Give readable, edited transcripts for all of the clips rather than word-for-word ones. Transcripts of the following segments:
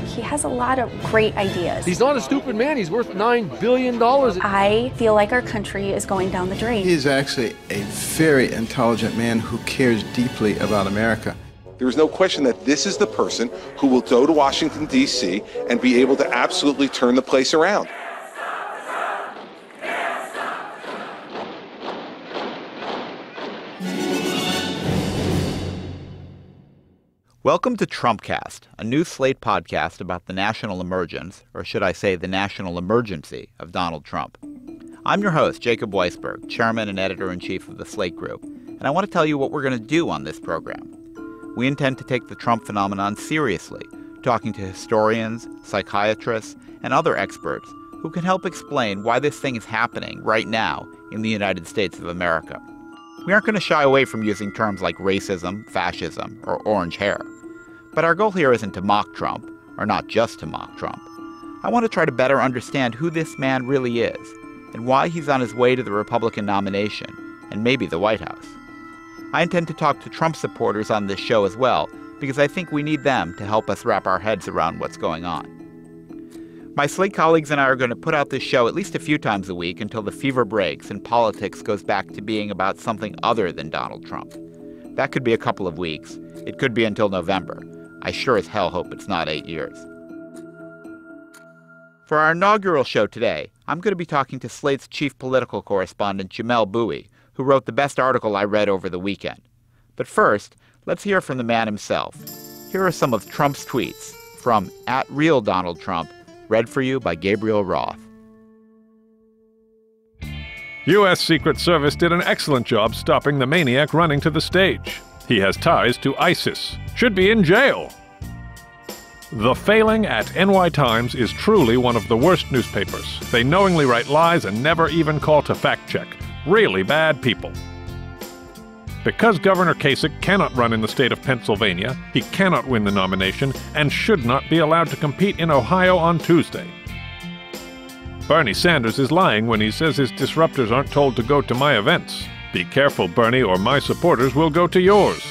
He has a lot of great ideas. He's not a stupid man. He's worth $9 billion. I feel like our country is going down the drain. He's actually a very intelligent man who cares deeply about America. There is no question that this is the person who will go to Washington, D.C. and be able to absolutely turn the place around. Welcome to Trumpcast, a new Slate podcast about the national emergence, or should I say the national emergency, of Donald Trump. I'm your host, Jacob Weisberg, chairman and editor-in-chief of the Slate Group, and I want to tell you what we're going to do on this program. We intend to take the Trump phenomenon seriously, talking to historians, psychiatrists, and other experts who can help explain why this thing is happening right now in the United States of America. We aren't going to shy away from using terms like racism, fascism, or orange hair. But our goal here isn't to mock Trump, or not just to mock Trump. I want to try to better understand who this man really is, and why he's on his way to the Republican nomination, and maybe the White House. I intend to talk to Trump supporters on this show as well, because I think we need them to help us wrap our heads around what's going on. My Slate colleagues and I are going to put out this show at least a few times a week until the fever breaks and politics goes back to being about something other than Donald Trump. That could be a couple of weeks. It could be until November. I sure as hell hope it's not 8 years. For our inaugural show today, I'm going to be talking to Slate's chief political correspondent, Jamelle Bouie, who wrote the best article I read over the weekend. But first, let's hear from the man himself. Here are some of Trump's tweets from @RealDonaldTrump, read for you by Gabriel Roth. U.S. Secret Service did an excellent job stopping the maniac running to the stage. He has ties to ISIS. Should be in jail. The Failing at NY Times is truly one of the worst newspapers. They knowingly write lies and never even call to fact check. Really bad people. Because Governor Kasich cannot run in the state of Pennsylvania, he cannot win the nomination and should not be allowed to compete in Ohio on Tuesday. Bernie Sanders is lying when he says his disruptors aren't told to go to my events. Be careful, Bernie, or my supporters will go to yours.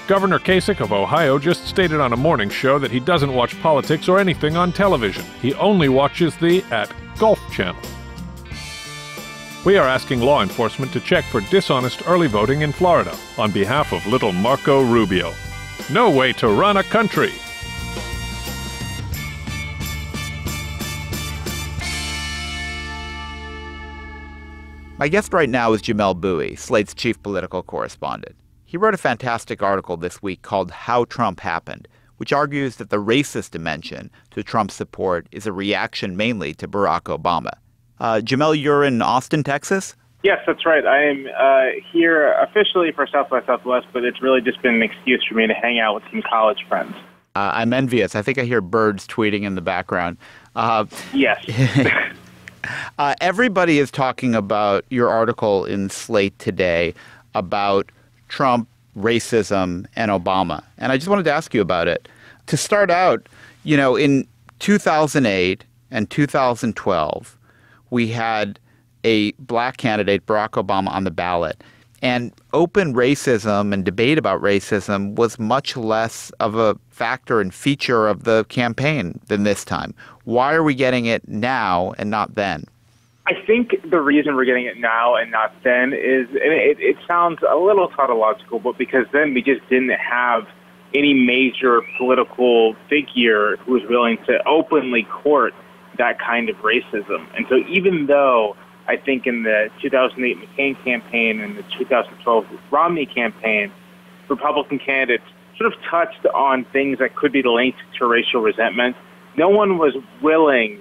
Governor Kasich of Ohio just stated on a morning show that he doesn't watch politics or anything on television. He only watches the Golf Channel. We are asking law enforcement to check for dishonest early voting in Florida on behalf of little Marco Rubio. No way to run a country. My guest right now is Jamelle Bouie, Slate's chief political correspondent. He wrote a fantastic article this week called How Trump Happened, which argues that the racist dimension to Trump's support is a reaction mainly to Barack Obama. Jamelle, you're in Austin, Texas? Yes, that's right. I am here officially for South by Southwest, but it's really just been an excuse for me to hang out with some college friends. I'm envious. I think I hear birds tweeting in the background. Yes. Everybody is talking about your article in Slate today about Trump, racism, and Obama. And I just wanted to ask you about it. To start out, in 2008 and 2012, we had a black candidate, Barack Obama, on the ballot. And open racism and debate about racism was much less of a factor and feature of the campaign than this time. Why are we getting it now and not then? I think the reason we're getting it now and not then is, and it sounds a little tautological, but because then we just didn't have any major political figure who was willing to openly court that kind of racism. And so even though I think in the 2008 McCain campaign and the 2012 Romney campaign, Republican candidates sort of touched on things that could be linked to racial resentment, no one was willing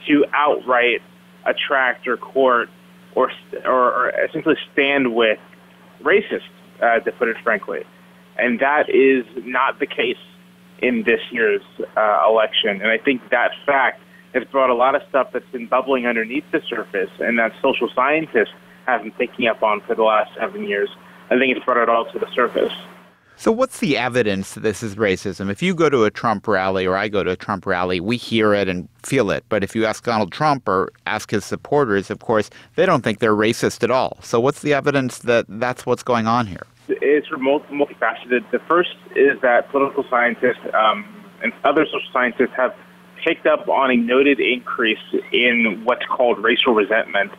to outright attract or court or essentially stand with racists, to put it frankly. And that is not the case in this year's election. And I think that fact has brought a lot of stuff that's been bubbling underneath the surface and that social scientists have been picking up on for the last 7 years. I think it's brought it all to the surface. So what's the evidence that this is racism? If you go to a Trump rally or I go to a Trump rally, we hear it and feel it. But if you ask Donald Trump or ask his supporters, of course, they don't think they're racist at all. So what's the evidence that that's what's going on here? is sort of multifaceted. The first is that political scientists and other social scientists have picked up on a noted increase in what's called racial resentment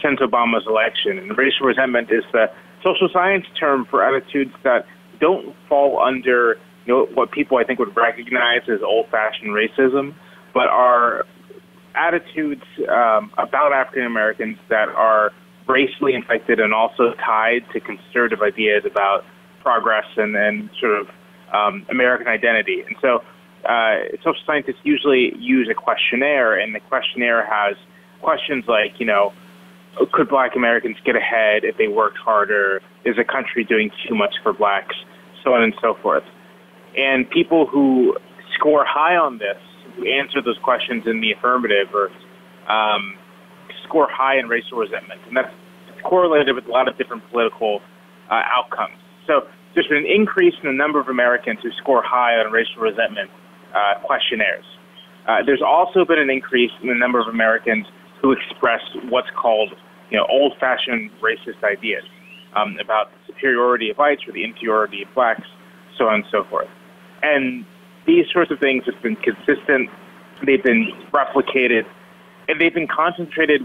since Obama's election. And racial resentment is the social science term for attitudes that don't fall under what people I think would recognize as old-fashioned racism, but are attitudes about African Americans that are racially inflected and also tied to conservative ideas about progress and sort of American identity. And so social scientists usually use a questionnaire, and the questionnaire has questions like, could Black Americans get ahead if they worked harder? Is the country doing too much for Blacks? So on and so forth. And people who score high on this, who answer those questions in the affirmative, or score high in racial resentment. And that's correlated with a lot of different political outcomes. So there's been an increase in the number of Americans who score high on racial resentment questionnaires. There's also been an increase in the number of Americans who express what's called, old-fashioned racist ideas about the superiority of whites or the inferiority of Blacks, so on and so forth. And these sorts of things have been consistent. They've been replicated, and they've been concentrated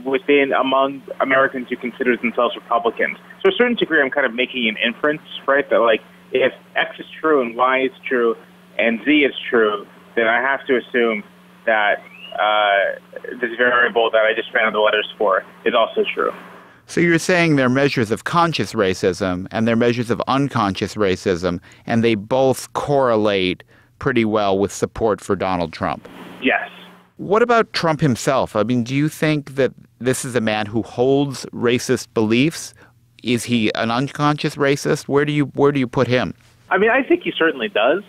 among Americans who consider themselves Republicans. To a certain degree, I'm kind of making an inference, right, that if X is true and Y is true and Z is true, then I have to assume that this variable that I just ran the letters for is also true. So you're saying they're measures of conscious racism and they're measures of unconscious racism, and they both correlate pretty well with support for Donald Trump. Yes. What about Trump himself? I mean, do you think that this is a man who holds racist beliefs? Is he an unconscious racist? Where do you put him? I mean, I think he certainly does.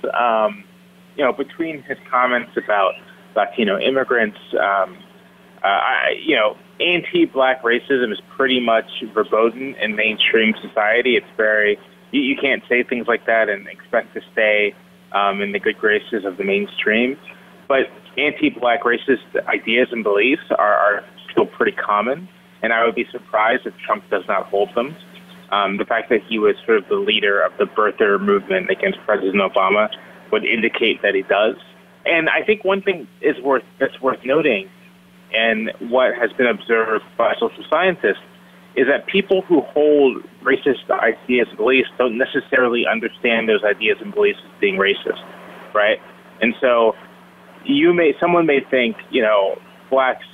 Between his comments about Latino immigrants, anti-Black racism is pretty much verboten in mainstream society. It's very, you can't say things like that and expect to stay in the good graces of the mainstream. But anti-Black racist ideas and beliefs are still pretty common, and I would be surprised if Trump does not hold them. The fact that he was sort of the leader of the birther movement against President Obama would indicate that he does. And I think one thing that's worth noting, and what has been observed by social scientists, is that people who hold racist ideas and beliefs don't necessarily understand those ideas and beliefs as being racist, right? And so someone may think, Blacks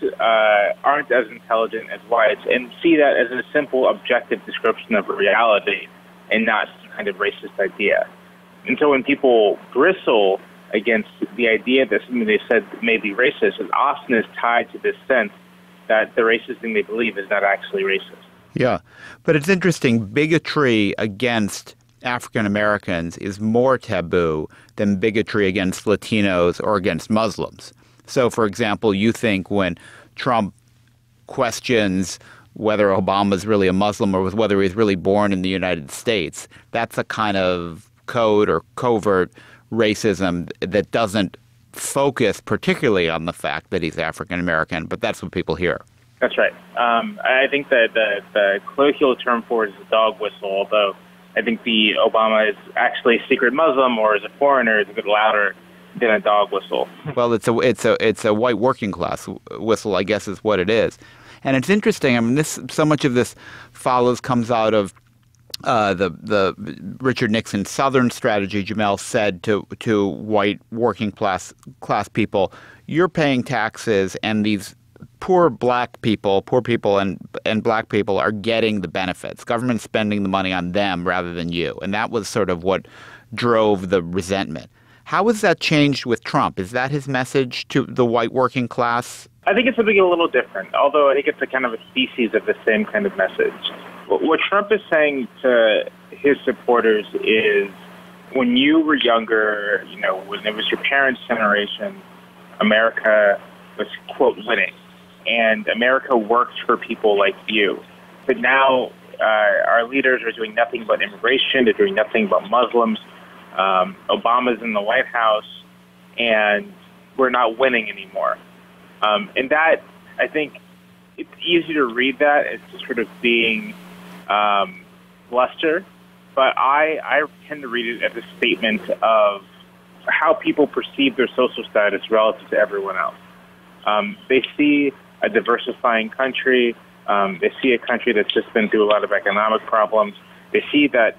aren't as intelligent as whites, and see that as a simple objective description of reality and not some kind of racist idea. And so when people bristle against the idea that something they said may be racist, it often is tied to this sense that the racist thing they believe is not actually racist. Yeah, but it's interesting. Bigotry against African Americans is more taboo than bigotry against Latinos or against Muslims. So, for example, you think when Trump questions whether Obama's really a Muslim or whether he's really born in the United States, that's a kind of code or covert racism that doesn't focus particularly on the fact that he's African American, but that's what people hear. That's right. I think that the colloquial term for it is a dog whistle, although I think the Obama is actually a secret Muslim or is a foreigner is a bit louder than a dog whistle. Well, it's a white working class whistle, I guess, is what it is. And it's interesting. I mean, so much of this comes out of the Richard Nixon Southern strategy. Jamel said to white working class people, "You're paying taxes, and these poor people and Black people are getting the benefits. Government's spending the money on them rather than you." And that was sort of what drove the resentment. How has that changed with Trump? Is that his message to the white working class? I think it's something a little different, although I think it's a kind of a species of the same kind of message. What Trump is saying to his supporters is, when you were younger, when it was your parents' generation, America was, quote, winning. And America worked for people like you. But now our leaders are doing nothing but immigration. They're doing nothing but Muslims. Obama's in the White House, and we're not winning anymore. And that, I think, it's easy to read that as just sort of being bluster. but I tend to read it as a statement of how people perceive their social status relative to everyone else. They see a diversifying country. They see a country that's just been through a lot of economic problems. They see that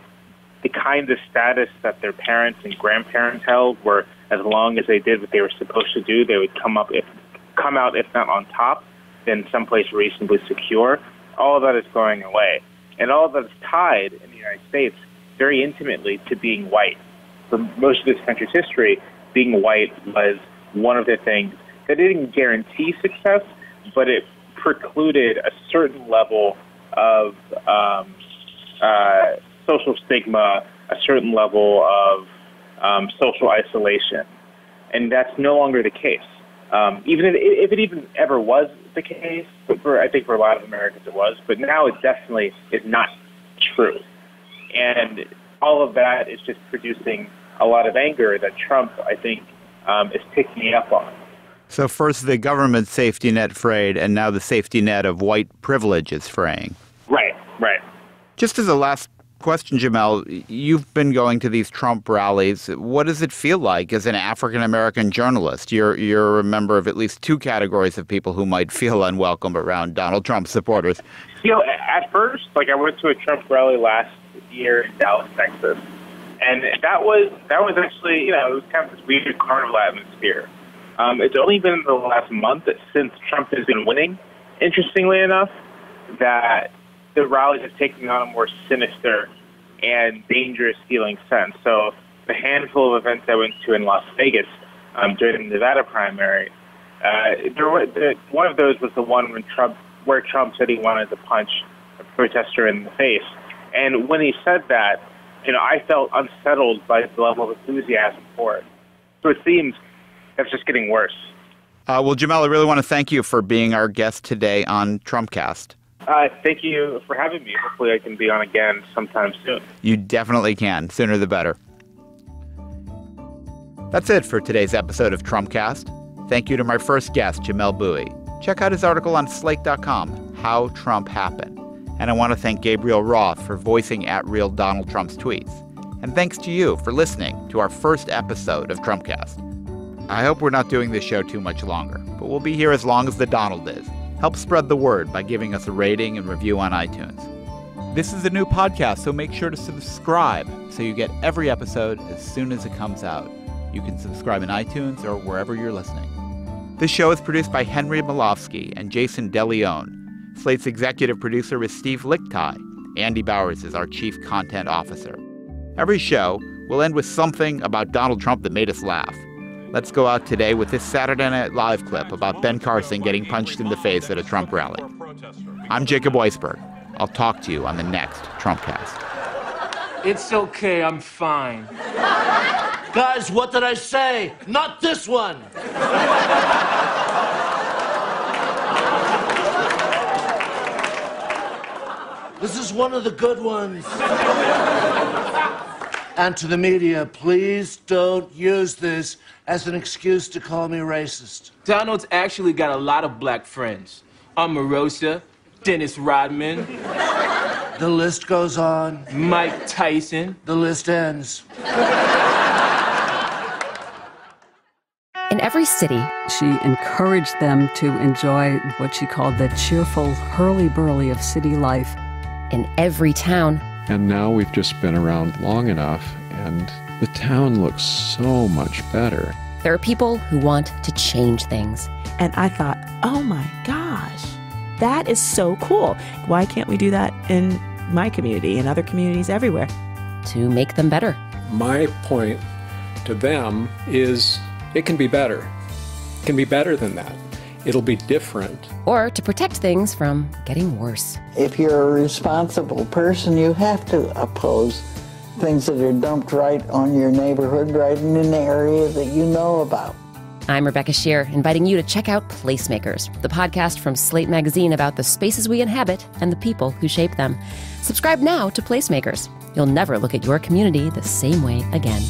the kind of status that their parents and grandparents held, where as long as they did what they were supposed to do, they would come out, if not on top, then someplace reasonably secure. All of that is going away. And all of that is tied in the United States very intimately to being white. For most of this country's history, being white was one of the things that didn't guarantee success, but it precluded a certain level of social stigma, a certain level of social isolation. And that's no longer the case. Even if it even ever was the case, I think for a lot of Americans it was, but now it definitely is not true. And all of that is just producing a lot of anger that Trump, I think, is picking up on. So first the government safety net frayed, and now the safety net of white privilege is fraying. Right. Just as a last question, Jamel, you've been going to these Trump rallies. What does it feel like as an African-American journalist? You're a member of at least two categories of people who might feel unwelcome around Donald Trump supporters. At first, I went to a Trump rally last year in Dallas, Texas, and that was actually, it was kind of this weird carnival atmosphere. It's only been the last month since Trump has been winning, interestingly enough, that the rallies have taken on a more sinister and dangerous feeling sense. So the handful of events I went to in Las Vegas during the Nevada primary, one of those was the one where Trump said he wanted to punch a protester in the face. And when he said that, I felt unsettled by the level of enthusiasm for it. So it seems that's just getting worse. Well, Jamel, I really want to thank you for being our guest today on Trumpcast. Thank you for having me. Hopefully I can be on again sometime soon. You definitely can. Sooner the better. That's it for today's episode of Trumpcast. Thank you to my first guest, Jamel Bowie. Check out his article on Slate.com, How Trump Happened. And I want to thank Gabriel Roth for voicing @Real Donald Trump's tweets. And thanks to you for listening to our first episode of Trumpcast. I hope we're not doing this show too much longer, but we'll be here as long as the Donald is. Help spread the word by giving us a rating and review on iTunes. This is a new podcast, so make sure to subscribe so you get every episode as soon as it comes out. You can subscribe in iTunes or wherever you're listening. This show is produced by Henry Malofsky and Jason DeLeon. Slate's executive producer is Steve Lichtai. Andy Bowers is our chief content officer. Every show will end with something about Donald Trump that made us laugh. Let's go out today with this Saturday Night Live clip about Ben Carson getting punched in the face at a Trump rally. I'm Jacob Weisberg. I'll talk to you on the next Trumpcast. It's okay, I'm fine. Guys, what did I say? Not this one! This is one of the good ones. And to the media, please don't use this as an excuse to call me racist. Donald's actually got a lot of black friends. Omarosa, Dennis Rodman. The list goes on. Mike Tyson. The list ends. In every city, she encouraged them to enjoy what she called the cheerful hurly-burly of city life. In every town. And now we've just been around long enough, and the town looks so much better. There are people who want to change things. And I thought, oh my gosh, that is so cool. Why can't we do that in my community and other communities everywhere? To make them better. My point to them is it can be better. It can be better than that. It'll be different. Or to protect things from getting worse. If you're a responsible person, you have to oppose things that are dumped right on your neighborhood, right in an area that you know about. I'm Rebecca Shear, inviting you to check out Placemakers, the podcast from Slate Magazine about the spaces we inhabit and the people who shape them. Subscribe now to Placemakers. You'll never look at your community the same way again.